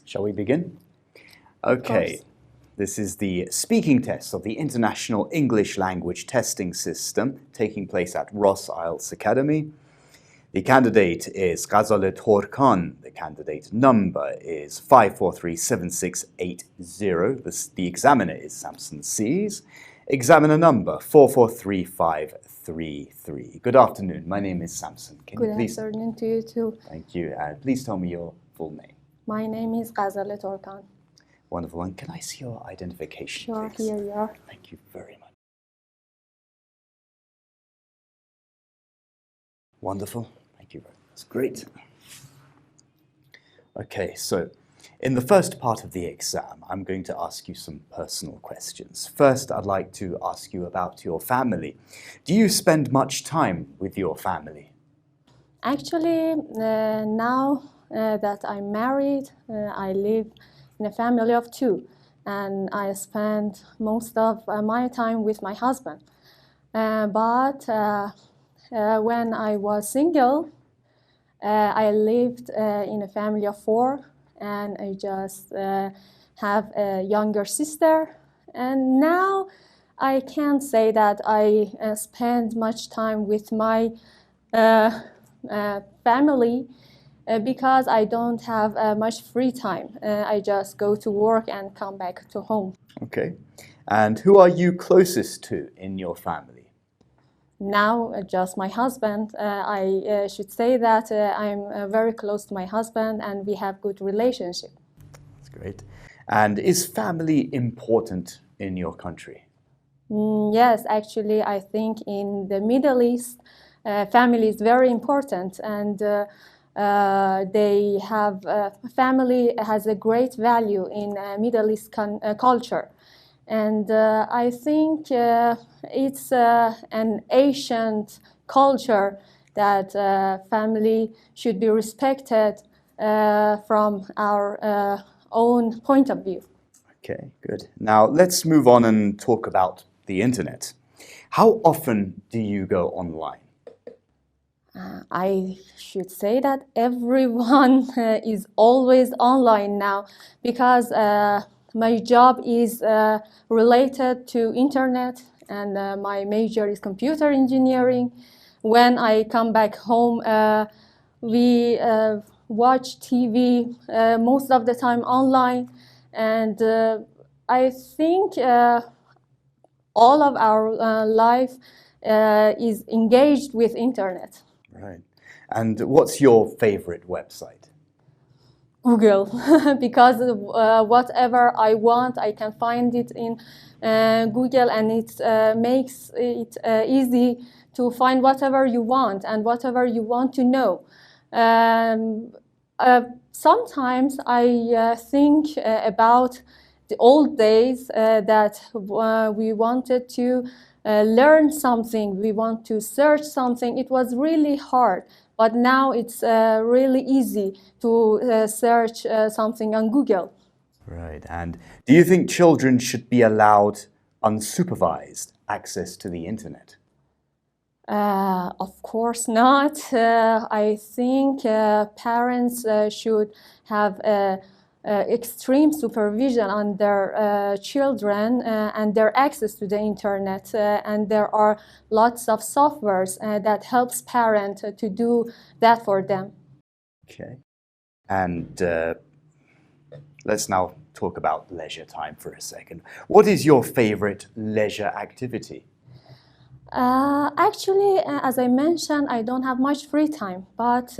Shall we begin? Okay, this is the speaking test of the International English Language Testing System taking place at Ross IELTS Academy. The candidate is Ghazale Torkan. The candidate number is 5437680. The examiner is Samson Sees. Examiner number 443533. Good afternoon. My name is Samson. Good afternoon to you too. Thank you. Please tell me your full name. My name is Ghazale Torkan. Wonderful. And can I see your identification, Sure, please? here you are. Thank you very much. Wonderful. Thank you very much. That's great. Okay, so in the first part of the exam, I'm going to ask you some personal questions. First, I'd like to ask you about your family. Do you spend much time with your family? Actually, now that I'm married, I live in a family of two, and I spend most of my time with my husband. But when I was single, I lived in a family of four, and I just have a younger sister. And now I can't say that I spend much time with my family because I don't have much free time. I just go to work and come back to home. Okay. And who are you closest to in your family? Now, just my husband. I should say that I'm very close to my husband and we have good relationship. That's great. And is family important in your country? Yes, actually, I think in the Middle East, family is very important, and they have family has a great value in Middle East culture. And I think it's an ancient culture that family should be respected from our own point of view. Okay, good. Now let's move on and talk about the internet. How often do you go online? I should say that everyone is always online now because my job is related to internet and my major is computer engineering. When I come back home, we watch TV most of the time online, and I think all of our life is engaged with internet. Right. And what's your favorite website? Google, because whatever I want, I can find it in Google, and it makes it easy to find whatever you want and whatever you want to know. Sometimes I think about the old days that we wanted to learn something, we want to search something. It was really hard, but now it's really easy to search something on Google. Right. And do you think children should be allowed unsupervised access to the internet? Of course not. I think parents should have extreme supervision on their children and their access to the internet. And there are lots of softwares that helps parents to do that for them. Okay. And let's now talk about leisure time for a second. What is your favorite leisure activity? Actually, as I mentioned, I don't have much free time, but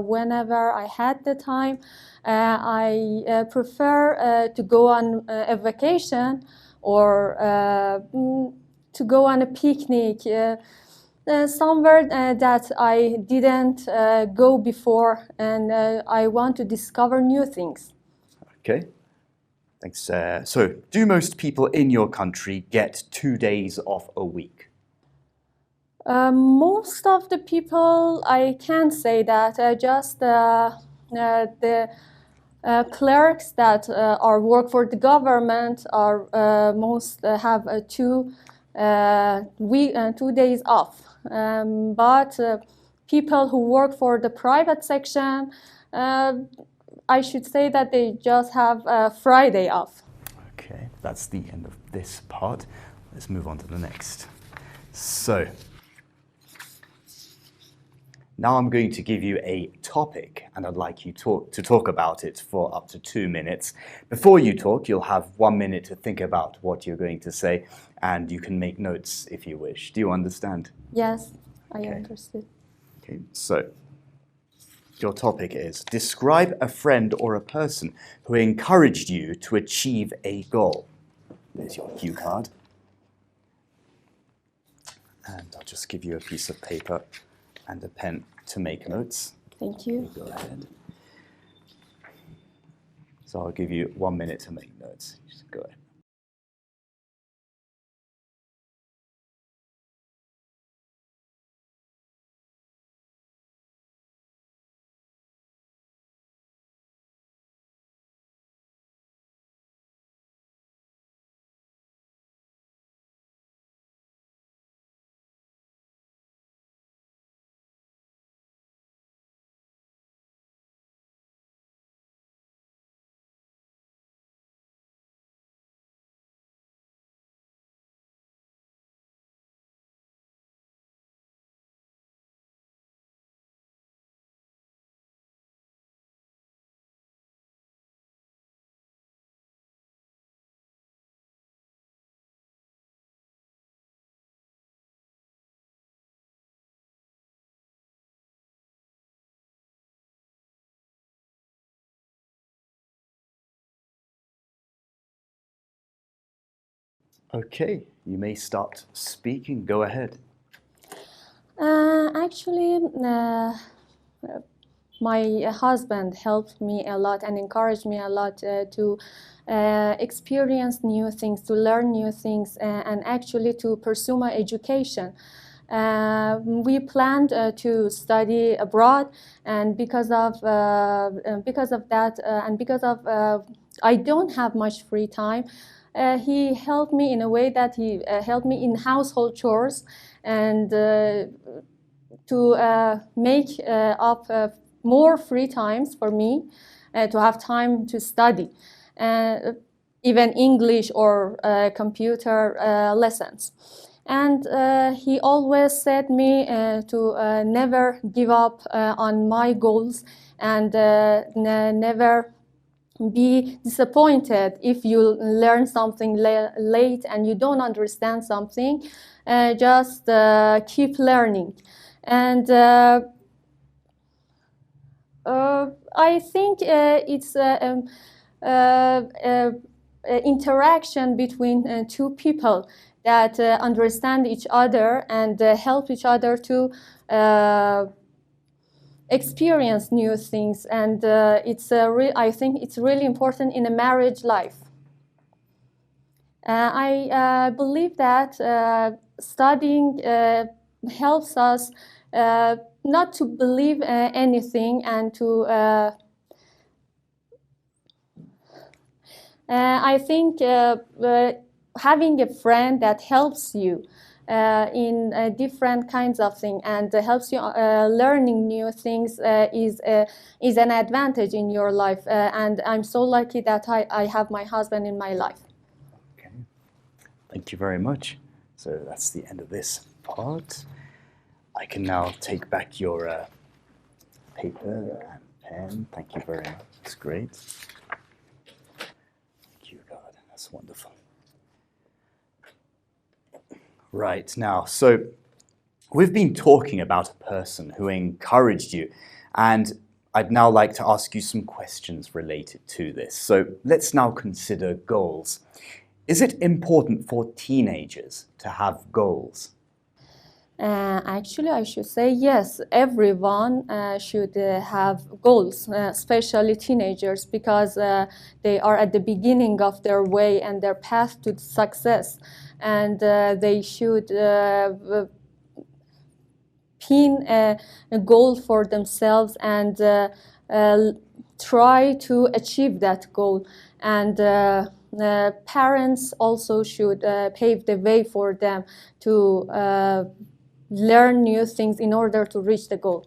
whenever I had the time, I prefer to go on a vacation or to go on a picnic somewhere that I didn't go before, and I want to discover new things. Okay. Thanks. So, do most people in your country get 2 days off a week? Most of the people, I can't say that. Just the clerks that are work for the government are most have 2 days off. But people who work for the private section I should say that they just have Friday off. Okay, that's the end of this part. Let's move on to the next. So, now I'm going to give you a topic and I'd like you to talk about it for up to 2 minutes. Before you talk, you'll have 1 minute to think about what you're going to say and you can make notes if you wish. Do you understand? Yes, I Okay. understood. Okay, so your topic is describe a friend or a person who encouraged you to achieve a goal. There's your cue card. And I'll just give you a piece of paper and a pen to make notes. Thank you. Go ahead. So I'll give you 1 minute to make notes. Just go ahead. Okay, you may start speaking. Go ahead. Actually, my husband helped me a lot and encouraged me a lot to experience new things, to learn new things, and actually to pursue my education. We planned to study abroad, and because of that, and because of I don't have much free time, he helped me in a way that he helped me in household chores and to make up more free times for me, to have time to study, even English or computer lessons. And he always said me to never give up on my goals and never be disappointed if you learn something late and you don't understand something. Just keep learning. And I think it's interaction between two people that understand each other and help each other to experience new things. And I think it's really important in a marriage life. I believe that studying helps us not to believe anything and to I think having a friend that helps you in different kinds of things and helps you learning new things is an advantage in your life. And I'm so lucky that I have my husband in my life. Okay. Thank you very much. So that's the end of this part. I can now take back your paper and pen. Thank you very much. It's great. Thank you, God. That's wonderful. Right, now, so we've been talking about a person who encouraged you, and I'd now like to ask you some questions related to this. So let's now consider goals. Is it important for teenagers to have goals? Actually, I should say yes, everyone should have goals, especially teenagers, because they are at the beginning of their way and their path to success. And they should pin a goal for themselves and try to achieve that goal. And parents also should pave the way for them to learn new things in order to reach the goal.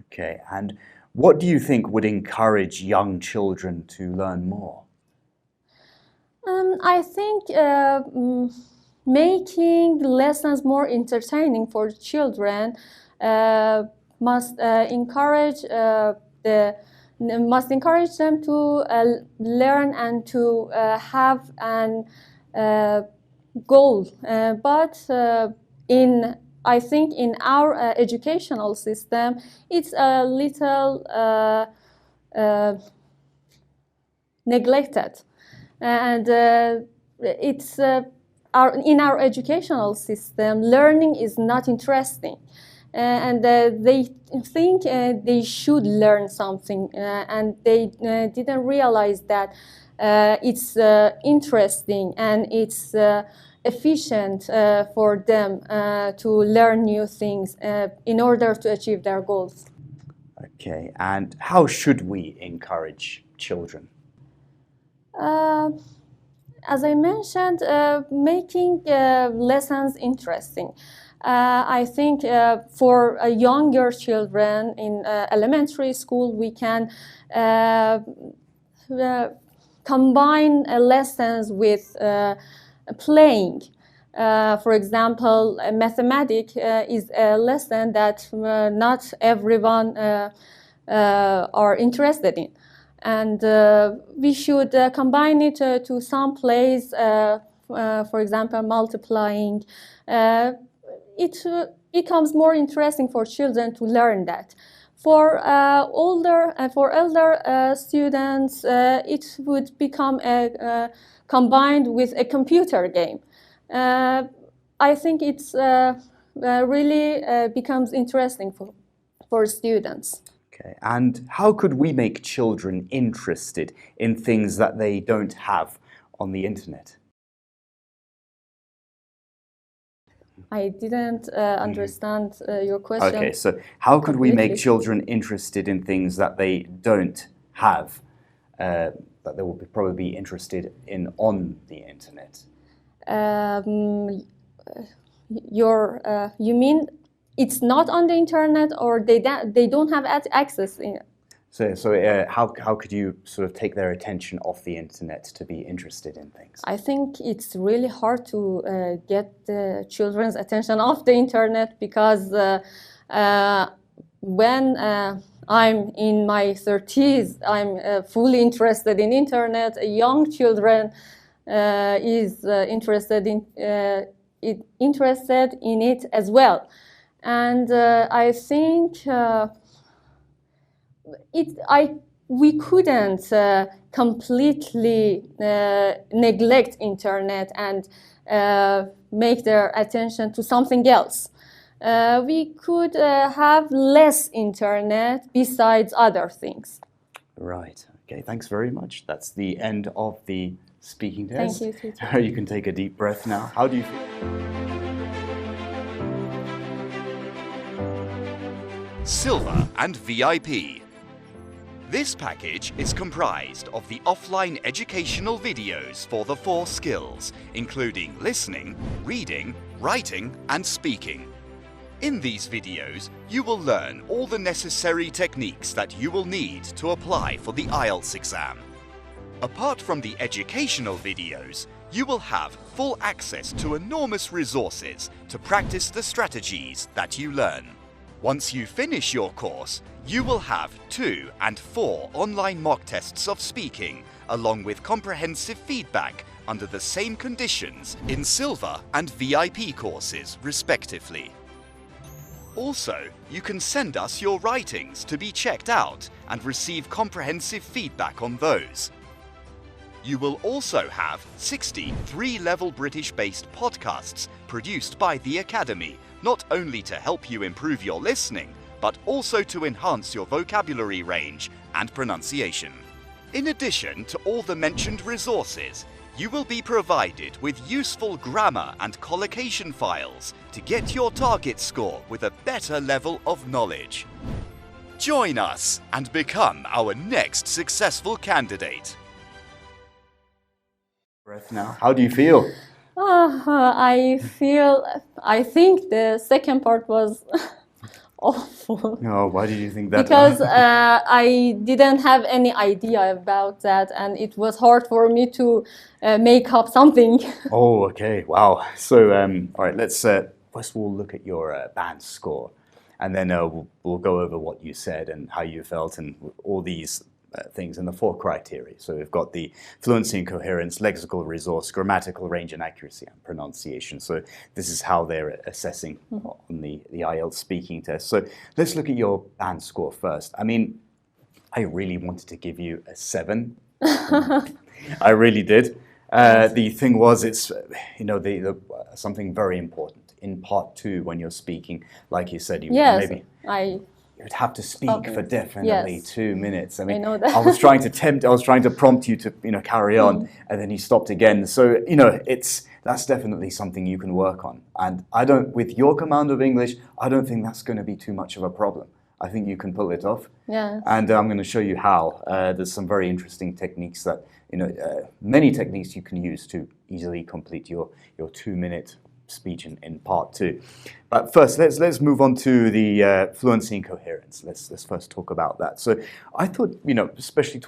Okay, and What do you think would encourage young children to learn more? I think making lessons more entertaining for children must encourage them to learn and to have an goal. I think in our educational system, it's a little neglected. And in our educational system, learning is not interesting. And they think they should learn something, and they didn't realize that it's interesting and it's efficient for them to learn new things in order to achieve their goals. Okay, and how should we encourage children? As I mentioned, making lessons interesting. I think for younger children in elementary school, we can combine lessons with playing. For example, mathematics is a lesson that not everyone are interested in. And we should combine it to some plays, for example, multiplying. It becomes more interesting for children to learn that. For elder students, it would become combined with a computer game. I think it's really becomes interesting for students. Okay, and how could we make children interested in things that they don't have on the internet? I didn't understand your question. Okay, so how could we make completely. children interested in things that they don't have, that they will probably be interested in on the internet? You mean it's not on the internet, or they don't have access in it? So how could you sort of take their attention off the internet to be interested in things? I think it's really hard to get the children's attention off the internet, because when I'm in my 30s, I'm fully interested in internet. Young children is interested in it as well. And I think we couldn't completely neglect internet and make their attention to something else. We could have less internet besides other things. Right. Okay, thanks very much. That's the end of the speaking test. Thank you, teacher. You can take a deep breath now. How do you feel? Silver and VIP. This package is comprised of the offline educational videos for the 4 skills, including listening, reading, writing, and speaking. In these videos, you will learn all the necessary techniques that you will need to apply for the IELTS exam. Apart from the educational videos, you will have full access to enormous resources to practice the strategies that you learn. Once you finish your course, you will have 2 and 4 online mock tests of speaking, along with comprehensive feedback under the same conditions in Silver and VIP courses, respectively. Also, you can send us your writings to be checked out and receive comprehensive feedback on those. You will also have 60 3-level British-based podcasts produced by the Academy, not only to help you improve your listening, but also to enhance your vocabulary range and pronunciation. In addition to all the mentioned resources, you will be provided with useful grammar and collocation files to get your target score with a better level of knowledge. Join us and become our next successful candidate. Breath now. How do you feel? I think the second part was awful. Oh, why did you think that? Because I didn't have any idea about that, and it was hard for me to make up something. Oh, okay. Wow. So, all right, let's first of all look at your band score, and then we'll go over what you said and how you felt and all these things and the 4 criteria. So we've got the fluency and coherence, lexical resource, grammatical range and accuracy, and pronunciation. So this is how they're assessing on the IELTS speaking test. So let's look at your band score first. I mean, I really wanted to give you a 7. I really did. The thing was, it's the something very important in part 2 when you're speaking. Like you said, you'd have to speak for definitely 2 minutes. I mean, I know that. I was trying to prompt you to carry on, and then you stopped again. So that's definitely something you can work on. And with your command of English, I don't think that's going to be too much of a problem. I think you can pull it off. Yes. And I'm going to show you how. There's some very interesting techniques that many techniques you can use to easily complete your 2-minute speech in part 2. But first, let's move on to the fluency and coherence. Let's first talk about that. So I thought, especially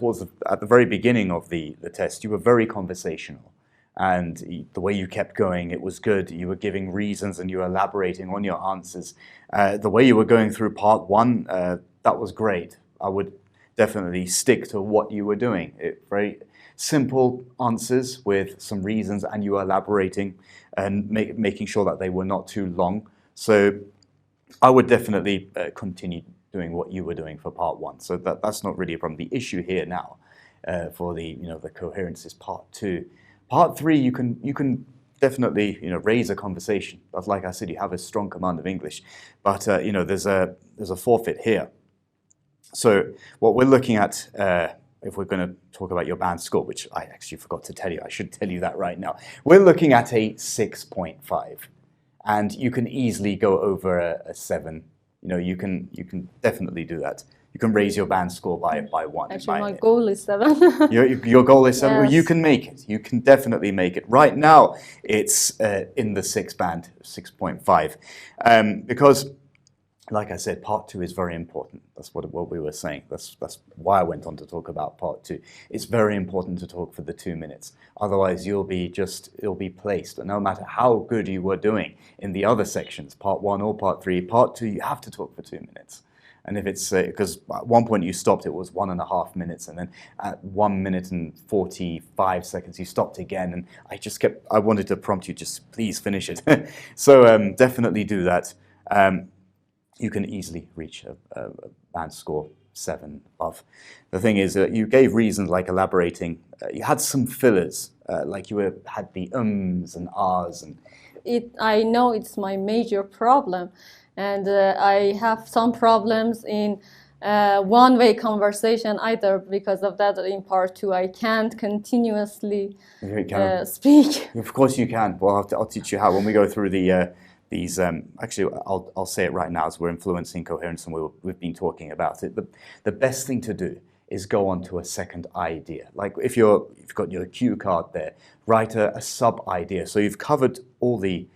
at the very beginning of the test, you were very conversational. And the way you kept going, it was good. You were giving reasons and you were elaborating on your answers. The way you were going through part 1, that was great. I would definitely stick to what you were doing. Very simple answers with some reasons, and you were elaborating and making sure that they were not too long. So I would definitely continue doing what you were doing for part 1. So that's not really a problem. The issue here now for the coherence is part 2. Part 3, you can definitely raise a conversation. But like I said, you have a strong command of English, but there's a forfeit here. So what we're looking at, if we're going to talk about your band score, which I actually forgot to tell you, I should tell you that right now. We're looking at a 6.5, and you can easily go over a 7. You can definitely do that. You can raise your band score by 1. Actually, my goal is 7. Your goal is 7. Yes. Well, you can make it. You can definitely make it. Right now, it's in the 6 band, 6.5, because, like I said, part 2 is very important. That's what we were saying. That's why I went on to talk about part 2. It's very important to talk for the 2 minutes. Otherwise, you'll be placed. No matter how good you were doing in the other sections, part 1 or part 3, part 2, you have to talk for 2 minutes. And if it's because at one point you stopped, it was 1.5 minutes, and then at 1 minute and 45 seconds you stopped again, and I wanted to prompt you, just please finish it. So definitely do that. You can easily reach a band score 7 above. The thing is, you gave reasons like elaborating. You had some fillers, like you had the ums and ahs. And I know it's my major problem. And I have some problems in one-way conversation either. Because of that, in part 2, I can't continuously speak. Of course you can. Well, I'll teach you how when we go through these. Actually, I'll say it right now as we're influencing coherence and we've been talking about it. The best thing to do is go on to a second idea. Like if you've got your cue card there, write a sub-idea. So you've covered all the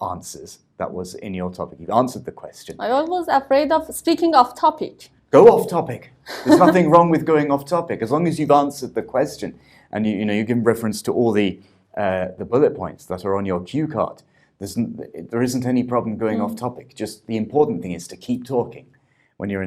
answers that was in your topic. You've answered the question. I was afraid of speaking off topic. Go off topic. There's nothing wrong with going off topic as long as you've answered the question and you give reference to all the bullet points that are on your cue card. There isn't any problem going off topic. Just the important thing is to keep talking when you're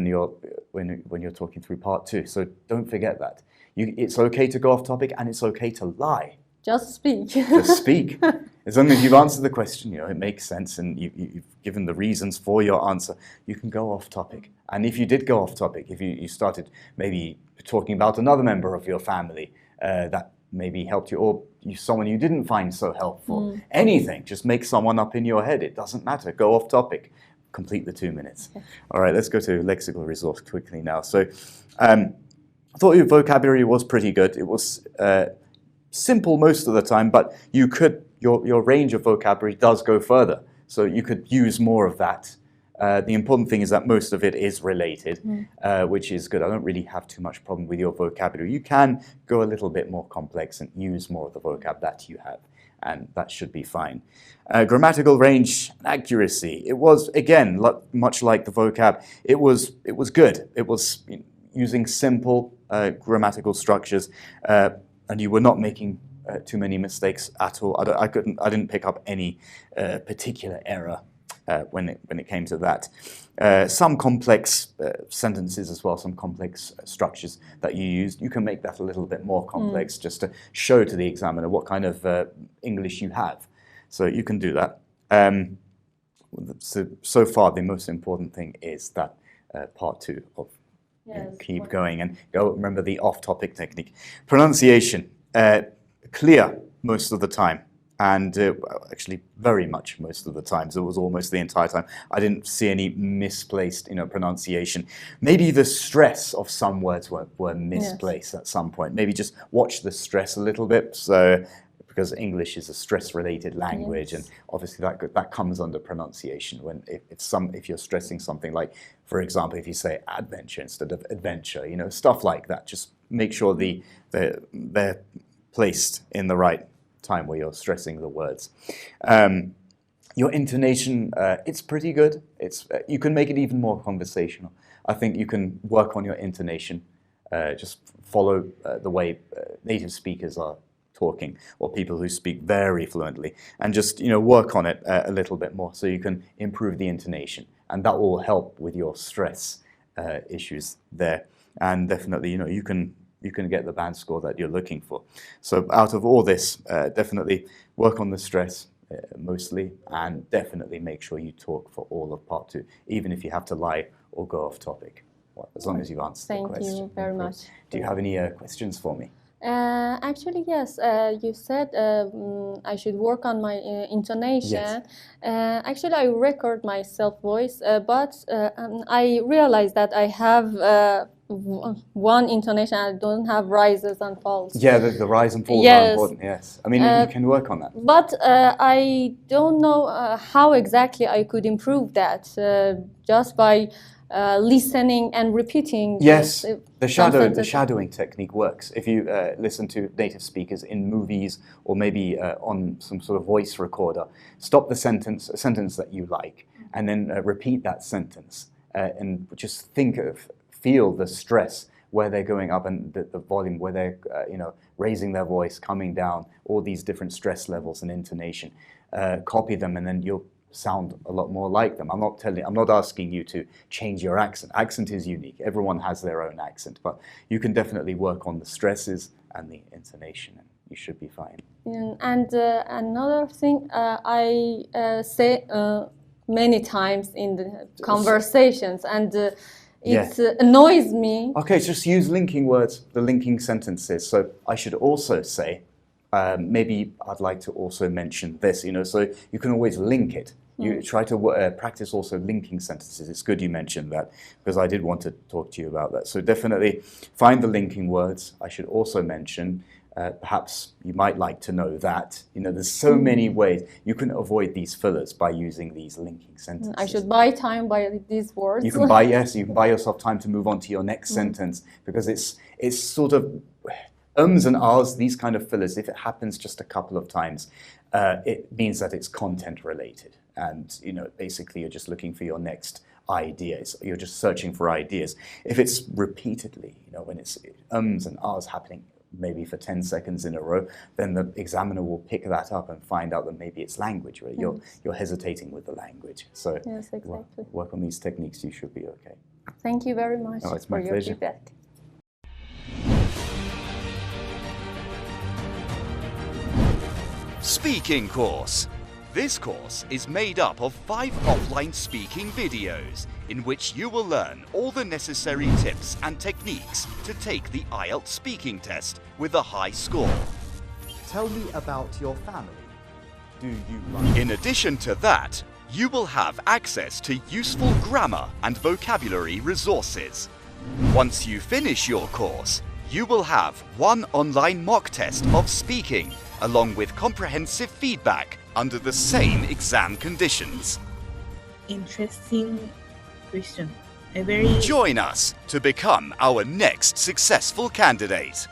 when you're talking through part 2. So don't forget that. It's okay to go off topic and it's okay to lie. Just speak. Just speak. As long as you've answered the question, it makes sense, and you've given the reasons for your answer, you can go off topic. And if you did go off topic, if you started maybe talking about another member of your family that maybe helped you, or someone you didn't find so helpful, anything, just make someone up in your head. It doesn't matter. Go off topic. Complete the 2 minutes. Okay. All right, let's go to lexical resource quickly now. So I thought your vocabulary was pretty good. It was simple most of the time, but your range of vocabulary does go further. So you could use more of that The important thing is that most of it is related, which is good. I don't really have too much problem with your vocabulary. You can go a little bit more complex and use more of the vocab that you have, and that should be fine. Grammatical range and accuracy. It was, again, much like the vocab, it was good. It was using simple grammatical structures, and you were not making too many mistakes at all. I didn't pick up any particular error when it came to that. Some complex sentences as well, some complex structures that you used, you can make that a little bit more complex just to show to the examiner what kind of English you have. So you can do that. So far, the most important thing is that part 2 of keep going and go. Remember the off-topic technique. Pronunciation, clear most of the time. And actually, very much most of the time. So it was almost the entire time. I didn't see any misplaced, pronunciation. Maybe the stress of some words were misplaced at some point. Maybe just watch the stress a little bit. So, because English is a stress-related language, and obviously that comes under pronunciation. When if you're stressing something like, for example, if you say adventure instead of adventure, stuff like that. Just make sure they're placed in the right time where you're stressing the words. Your intonation, it's pretty good. You can make it even more conversational. I think you can work on your intonation. Just follow the way native speakers are talking, or people who speak very fluently, and just work on it a little bit more so you can improve the intonation, and that will help with your stress issues there. And definitely, you can get the band score that you're looking for. So out of all this, definitely work on the stress mostly, and definitely make sure you talk for all of part 2, even if you have to lie or go off topic. Well, as long as you've answered the question. Thank you very much. Do you have any questions for me? Actually, yes. You said I should work on my intonation. Yes. Actually, I record my self-voice, but I realized that I have one intonation. I don't have rises and falls. Yeah, the rise and falls are important, yes. I mean, you can work on that. But I don't know how exactly I could improve that, just by listening and repeating. Yes, the shadowing technique works. If you listen to native speakers in movies, or maybe on some sort of voice recorder, stop a sentence that you like, and then repeat that sentence, and just feel the stress where they're going up, and the volume where they're raising their voice, coming down, all these different stress levels and intonation. Copy them, and then you'll sound a lot more like them. I'm not asking you to change your accent. Accent is unique. Everyone has their own accent, but you can definitely work on the stresses and the intonation, and you should be fine. And another thing I say many times in the conversations, and it annoys me. Okay, just use linking words, the linking sentences. So I should also say, maybe I'd like to also mention this, so you can always link it. You try to practice also linking sentences. It's good you mentioned that, because I did want to talk to you about that. So definitely find the linking words. I should also mention, perhaps you might like to know that, there's so many ways you can avoid these fillers by using these linking sentences. I should buy time by these words. You can buy yourself time to move on to your next sentence, because it's sort of ums and ahs, these kind of fillers. If it happens just a couple of times, it means that it's content related. And, basically you're just looking for your next ideas. You're just searching for ideas. If it's repeatedly, when it's ums and ahs happening maybe for 10 seconds in a row, then the examiner will pick that up and find out that maybe it's language, right? You're hesitating with the language. So yes, exactly. Work on these techniques, you should be okay. Thank you very much for your feedback. Speaking course. This course is made up of 5 offline speaking videos in which you will learn all the necessary tips and techniques to take the IELTS speaking test with a high score. Tell me about your family. Do you like... In addition to that, you will have access to useful grammar and vocabulary resources. Once you finish your course, you will have 1 online mock test of speaking, along with comprehensive feedback under the same exam conditions. interesting question. A very Join us to become our next successful candidate.